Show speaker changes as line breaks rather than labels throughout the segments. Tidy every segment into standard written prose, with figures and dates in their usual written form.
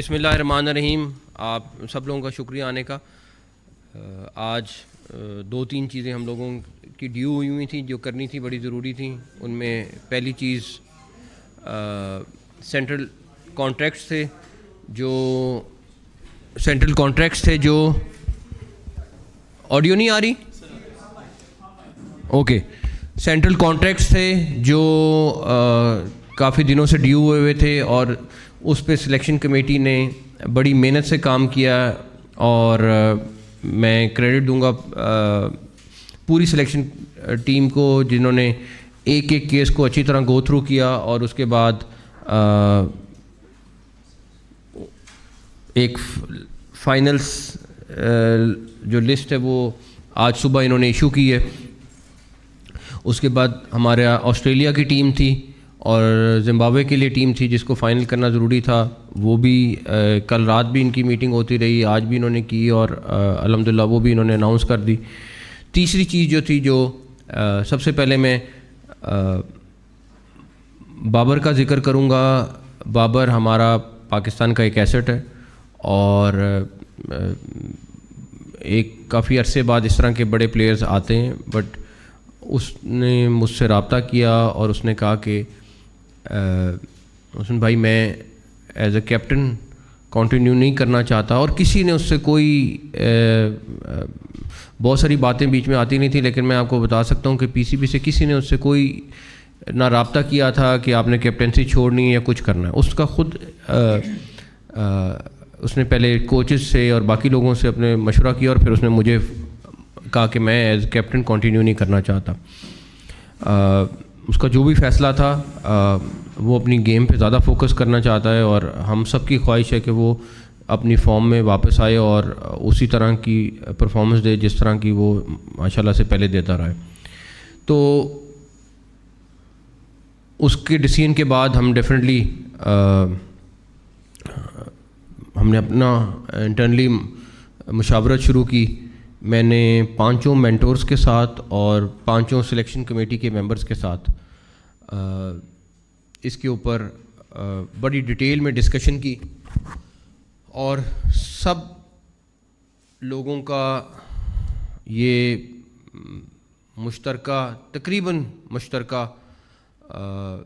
بسم اللہ الرحمن الرحیم. آپ سب لوگوں کا شکریہ آنے کا. آج دو تین چیزیں ہم لوگوں کی ڈیو ہوئی تھیں جو کرنی تھی، بڑی ضروری تھیں. ان میں پہلی چیز سینٹرل کانٹریکٹس تھے جو آڈیو نہیں آ رہی؟ اوکے. سینٹرل کانٹریکٹس تھے جو کافی دنوں سے ڈیو ہوئے تھے، اور اس پہ سلیکشن کمیٹی نے بڑی محنت سے کام کیا، اور میں کریڈٹ دوں گا پوری سلیکشن ٹیم کو جنہوں نے ایک ایک کیس کو اچھی طرح گو تھرو کیا، اور اس کے بعد ایک فائنلس جو لسٹ ہے وہ آج صبح انہوں نے ایشو کی ہے. اس کے بعد ہمارے آسٹریلیا کی ٹیم تھی اور زمبابوے کے لیے ٹیم تھی جس کو فائنل کرنا ضروری تھا. وہ بھی کل رات بھی ان کی میٹنگ ہوتی رہی، آج بھی انہوں نے کی، اور الحمدللہ وہ بھی انہوں نے اناؤنس کر دی. تیسری چیز جو تھی، جو سب سے پہلے میں بابر کا ذکر کروں گا. بابر ہمارا پاکستان کا ایک ایسٹ ہے، اور ایک کافی عرصے بعد اس طرح کے بڑے پلیئرز آتے ہیں. بٹ اس نے مجھ سے رابطہ کیا اور اس نے کہا کہ حسن بھائی میں ایز اے کیپٹن کنٹینیو نہیں کرنا چاہتا. اور کسی نے اس سے کوئی بہت ساری باتیں بیچ میں آتی نہیں تھی، لیکن میں آپ کو بتا سکتا ہوں کہ پی سی بی سے کسی نے اس سے کوئی نہ رابطہ کیا تھا کہ آپ نے کیپٹنسی چھوڑنی ہے یا کچھ کرنا ہے. اس کا خود اس نے پہلے کوچز سے اور باقی لوگوں سے اپنے مشورہ کیا، اور پھر اس نے مجھے کہا کہ میں ایز کیپٹن کنٹینیو نہیں کرنا چاہتا. اس کا جو بھی فیصلہ تھا وہ اپنی گیم پہ زیادہ فوکس کرنا چاہتا ہے، اور ہم سب کی خواہش ہے کہ وہ اپنی فارم میں واپس آئے اور اسی طرح کی پرفارمنس دے جس طرح کی وہ ماشاءاللہ سے پہلے دیتا رہا ہے. تو اس کے ڈیسیژن کے بعد ہم ڈیفینیٹلی ہم نے اپنا انٹرنلی مشاورت شروع کی. میں نے 5 مینٹورز کے ساتھ اور 5 سلیکشن کمیٹی کے ممبرز کے ساتھ اس کے اوپر بڑی ڈیٹیل میں ڈسکشن کی، اور سب لوگوں کا یہ تقریباً مشترکہ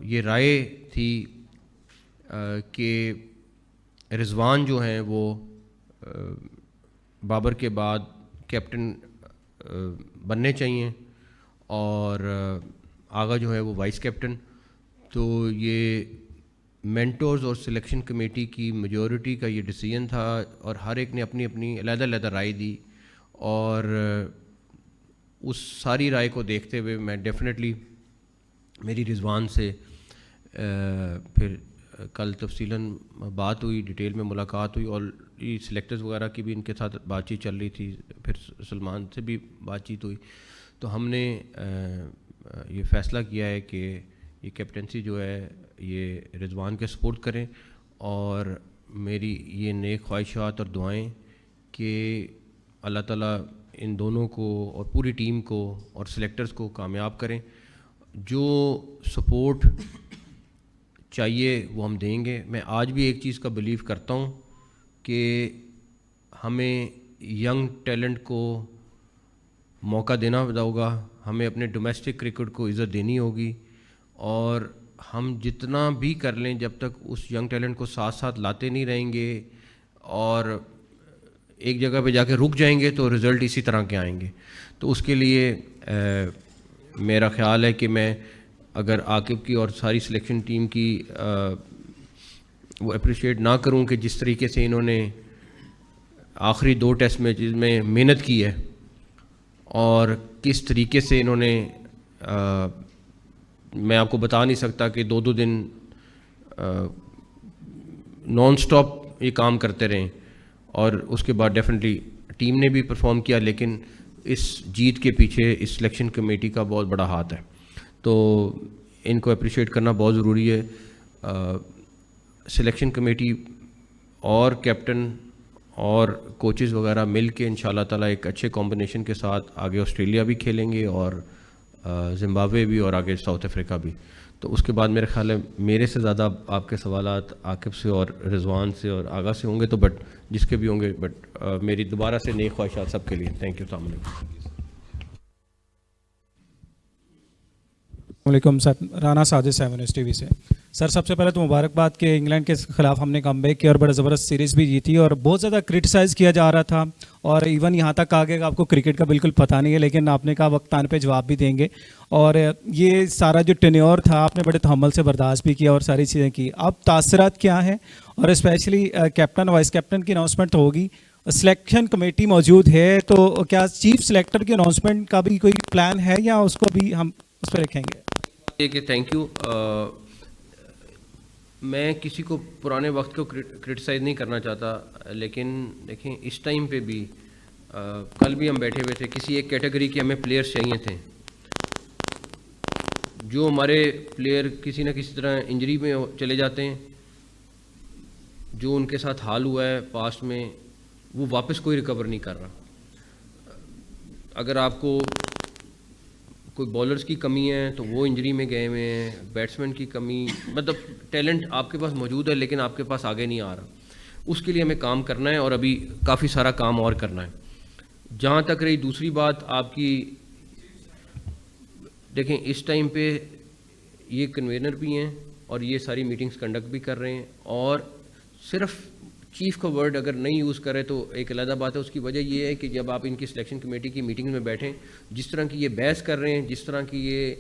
یہ رائے تھی کہ رضوان جو ہیں وہ بابر کے بعد کیپٹن بننے چاہیے، اور آغا جو ہے وہ وائس کیپٹن. تو یہ مینٹورز اور سلیکشن کمیٹی کی میجورٹی کا یہ ڈیسیژن تھا، اور ہر ایک نے اپنی اپنی علیحدہ علیحدہ رائے دی. اور اس ساری رائے کو دیکھتے ہوئے میں ڈیفینیٹلی میری رضوان سے پھر کل تفصیلاً بات ہوئی، ڈیٹیل میں ملاقات ہوئی، اور یہ سلیکٹرز وغیرہ کی بھی ان کے ساتھ بات چیت چل رہی تھی، پھر سلمان سے بھی بات چیت ہوئی. تو ہم نے یہ فیصلہ کیا ہے کہ یہ کیپٹنسی جو ہے یہ رضوان کے سپورٹ کریں، اور میری یہ نیک خواہشات اور دعائیں کہ اللہ تعالیٰ ان دونوں کو اور پوری ٹیم کو اور سلیکٹرز کو کامیاب کریں. جو سپورٹ چاہیے وہ ہم دیں گے. میں آج بھی ایک چیز کا بلیو کرتا ہوں کہ ہمیں ینگ ٹیلنٹ کو موقع دینا ہوگا، ہمیں اپنے ڈومیسٹک کرکٹ کو عزت دینی ہوگی، اور ہم جتنا بھی کر لیں جب تک اس ینگ ٹیلنٹ کو ساتھ ساتھ لاتے نہیں رہیں گے اور ایک جگہ پہ جا کے رک جائیں گے تو رزلٹ اسی طرح کے آئیں گے. تو اس کے لیے میرا خیال ہے کہ میں اگر عاقب کی اور ساری سلیکشن ٹیم کی وہ اپریشیٹ نہ کروں کہ جس طریقے سے انہوں نے آخری 2 ٹیسٹ میچز میں محنت کی ہے، اور کس طریقے سے انہوں نے میں آپ کو بتا نہیں سکتا کہ 2 دن نان سٹاپ یہ کام کرتے رہیں، اور اس کے بعد ڈیفینیٹلی ٹیم نے بھی پرفارم کیا، لیکن اس جیت کے پیچھے اس سلیکشن کمیٹی کا بہت بڑا ہاتھ ہے. تو ان کو اپریشیٹ کرنا بہت ضروری ہے. سلیکشن کمیٹی اور کیپٹن اور کوچز وغیرہ مل کے انشاءاللہ تعالیٰ ایک اچھے کمبینیشن کے ساتھ آگے آسٹریلیا بھی کھیلیں گے، اور زمبابوے بھی، اور آگے ساؤتھ افریقہ بھی. تو اس کے بعد میرے خیال ہے میرے سے زیادہ آپ کے سوالات عاقب سے اور رضوان سے اور آغا سے ہوں گے، تو بٹ جس کے بھی ہوں گے، بٹ میری دوبارہ سے نیک خواہشات سب کے لیے. Thank you. السلام علیکم.
علیکم سر، رانا ساجد 7 نیوز TV سے. سر سب سے پہلے تو مبارکباد کہ انگلینڈ کے خلاف ہم نے کم بیک کیا اور بڑا زبردست سیریز بھی جیتی، اور بہت زیادہ کرٹیسائز کیا جا رہا تھا اور ایون یہاں تک آ گیا کہ آپ کو کرکٹ کا بالکل پتہ نہیں ہے، لیکن آپ نے کہا وقت آنے پہ جواب بھی دیں گے. اور یہ سارا جو ٹینیور تھا آپ نے بڑے تحمل سے برداشت بھی کیا اور ساری چیزیں کی. اب تاثرات کیا ہیں؟ اور اسپیشلی کیپٹن وائس کیپٹن کی اناؤنسمنٹ تو ہوگی، سلیکشن کمیٹی موجود ہے، تو کیا چیف سلیکٹر کی اناؤنسمنٹ کا بھی کوئی پلان ہے یا اس کو بھی ہم اس پہ رکھیں گے؟
کہ تھینک یو. میں کسی کو پرانے وقت کو کرٹیسائز نہیں کرنا چاہتا، لیکن دیکھیں اس ٹائم پہ بھی کل بھی ہم بیٹھے ہوئے تھے، کسی ایک کیٹیگری کے ہمیں پلیئرز چاہیے تھے. جو ہمارے پلیئر کسی نہ کسی طرح انجری میں چلے جاتے ہیں، جو ان کے ساتھ حال ہوا ہے پاسٹ میں، وہ واپس کوئی ریکور نہیں کر رہا. اگر آپ کو کوئی بولرز کی کمی ہے تو وہ انجری میں گئے ہوئے ہیں، بیٹسمین کی کمی، مطلب ٹیلنٹ آپ کے پاس موجود ہے لیکن آپ کے پاس آگے نہیں آ رہا. اس کے لیے ہمیں کام کرنا ہے اور ابھی کافی سارا کام اور کرنا ہے. جہاں تک رہی دوسری بات آپ کی، دیکھیں اس ٹائم پہ یہ کنوینر بھی ہیں اور یہ ساری میٹنگز کنڈکٹ بھی کر رہے ہیں، اور صرف چیف کا ورڈ اگر نہیں یوز کرے تو ایک علیحدہ بات ہے. اس کی وجہ یہ ہے کہ جب آپ ان کی سلیکشن کمیٹی کی میٹنگ میں بیٹھیں، جس طرح کی یہ بحث کر رہے ہیں، جس طرح کی یہ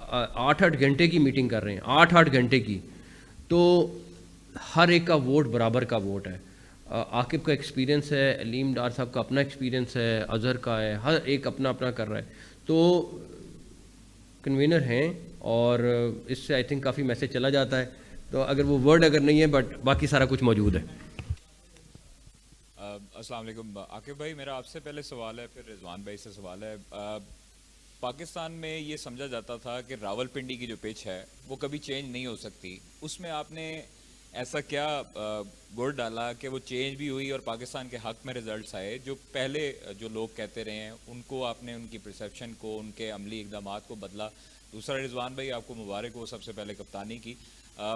8-8 گھنٹے کی میٹنگ کر رہے ہیں، 8-8 گھنٹے کی، تو ہر ایک کا ووٹ برابر کا ووٹ ہے. عاقب کا ایکسپیرینس ہے، علیم ڈار صاحب کا اپنا ایکسپیرینس ہے، اظہر کا ہے، ہر ایک اپنا اپنا کر رہا ہے. تو کنوینر ہیں اور اس سے آئی تھنک کافی میسج چلا جاتا ہے. تو اگر وہ ورڈ اگر نہیں ہے بٹ باقی سارا کچھ موجود ہے.
السلام علیکم. عاقب بھائی میرا آپ سے پہلے سوال ہے، پھر رضوان بھائی سے سوال ہے. پاکستان میں یہ سمجھا جاتا تھا کہ راول پنڈی کی جو پچ ہے وہ کبھی چینج نہیں ہو سکتی. اس میں آپ نے ایسا کیا گڑ ڈالا کہ وہ چینج بھی ہوئی اور پاکستان کے حق میں رزلٹس آئے؟ جو پہلے جو لوگ کہتے رہے ہیں ان کو آپ نے ان کی پرسیپشن کو، ان کے عملی اقدامات کو بدلا. دوسرا رضوان بھائی آپ کو مبارک ہو سب سے پہلے کپتانی کی.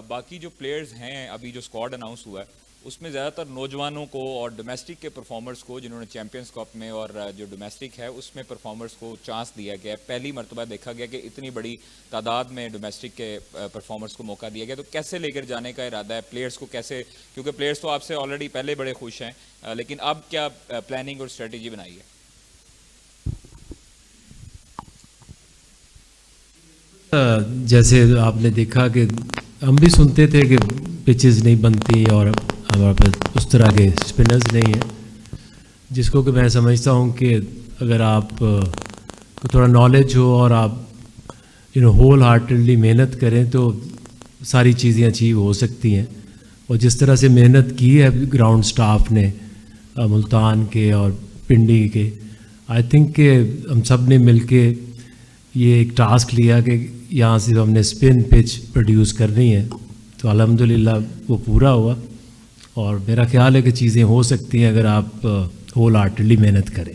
باقی جو پلیئرز ہیں ابھی جو اسکواڈ اناؤنس ہوا ہے اس میں زیادہ تر نوجوانوں کو اور ڈومیسٹک کے پرفارمرز کو، جنہوں نے چیمپئنز کپ میں اور جو ڈومیسٹک ہے اس میں پرفارمرز کو چانس دیا گیا ہے. پہلی مرتبہ دیکھا گیا کہ اتنی بڑی تعداد میں ڈومیسٹک کے پرفارمرز کو موقع دیا گیا. تو کیسے لے کر جانے کا ارادہ ہے پلیئرز کو؟ کیسے، کیونکہ پلیئرز تو آپ سے آلریڈی پہلے بڑے خوش ہیں، لیکن اب کیا پلاننگ اور اسٹریٹجی بنائی ہے؟
جیسے آپ نے دیکھا کہ ہم بھی سنتے تھے کہ پچز نہیں بنتی اور ہمارے پاس اس طرح کے اسپنرز نہیں ہیں، جس کو کہ میں سمجھتا ہوں کہ اگر آپ کو تھوڑا نالج ہو اور آپ ہول ہارٹیڈلی محنت کریں تو ساری چیزیں اچیو ہو سکتی ہیں. اور جس طرح سے محنت کی ہے گراؤنڈ سٹاف نے ملتان کے اور پنڈی کے، آئی تھنک کہ ہم سب نے مل کے یہ ایک ٹاسک لیا کہ یہاں سے ہم نے اسپن پچ پروڈیوس کرنی ہے، تو الحمدللہ وہ پورا ہوا. اور میرا خیال ہے کہ چیزیں ہو سکتی ہیں اگر آپ ہول ہارٹیڈلی محنت کریں.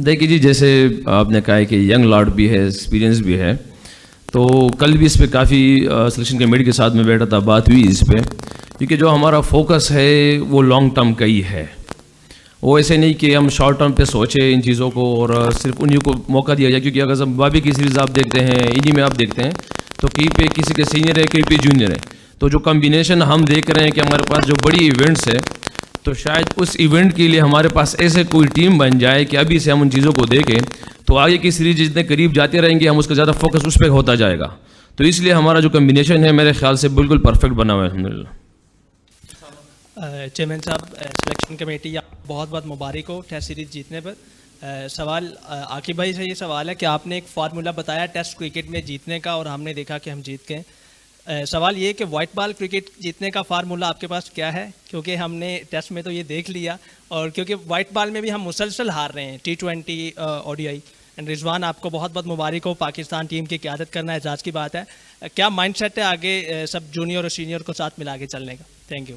دیکھیے جی، جیسے آپ نے کہا ہے کہ ینگ لاٹ بھی ہے، ایکسپیرینس بھی ہے، تو کل بھی اس پہ کافی سلیکشن کمیٹی کے ساتھ میں بیٹھا تھا، بات ہوئی اس پہ، کیونکہ جو ہمارا فوکس ہے وہ لانگ ٹرم کا ہی ہے. وہ ایسے نہیں کہ ہم شارٹ ٹرم پہ سوچیں ان چیزوں کو اور صرف انہیں کو موقع دیا جائے. کیونکہ اگر ہم بابی کی سیریز آپ دیکھتے ہیں، انہی میں آپ دیکھتے ہیں تو کہیں پہ کسی کے سینئر ہے، کہیں پہ جونیئر ہے، تو جو کمبینیشن ہم دیکھ رہے ہیں کہ ہمارے پاس جو بڑی ایونٹس ہے، تو شاید اس ایونٹ کے لیے ہمارے پاس ایسے کوئی ٹیم بن جائے کہ ابھی سے ہم ان چیزوں کو دیکھیں تو آگے کی سیریز جتنے قریب جاتے رہیں گے ہم اس کا زیادہ فوکس اس پہ ہوتا جائے گا. تو اس لیے ہمارا جو کمبینیشن ہے میرے خیال سے بالکل پرفیکٹ بنا ہوا ہے الحمدللہ.
چیئرمین صاحب، سلیکشن کمیٹی بہت بہت مبارک ہو ٹیسٹ سیریز جیتنے پر. سوال عاقب بھائی سے یہ سوال ہے کہ آپ نے ایک فارمولا بتایا ٹیسٹ کرکٹ میں جیتنے کا اور ہم نے دیکھا کہ ہم جیت گئے. سوال یہ کہ وائٹ بال کرکٹ جیتنے کا فارمولا آپ کے پاس کیا ہے؟ کیونکہ ہم نے ٹیسٹ میں تو یہ دیکھ لیا، اور کیونکہ وائٹ بال میں بھی ہم مسلسل ہار رہے ہیں، T20 ODI. اینڈ رضوان آپ کو بہت بہت مبارک ہو، پاکستان ٹیم کی قیادت کرنا اعزاز کی بات ہے. کیا مائنڈ سیٹ ہے آگے سب جونیئر اور سینئر کو ساتھ ملا کے چلنے کا؟ Thank you.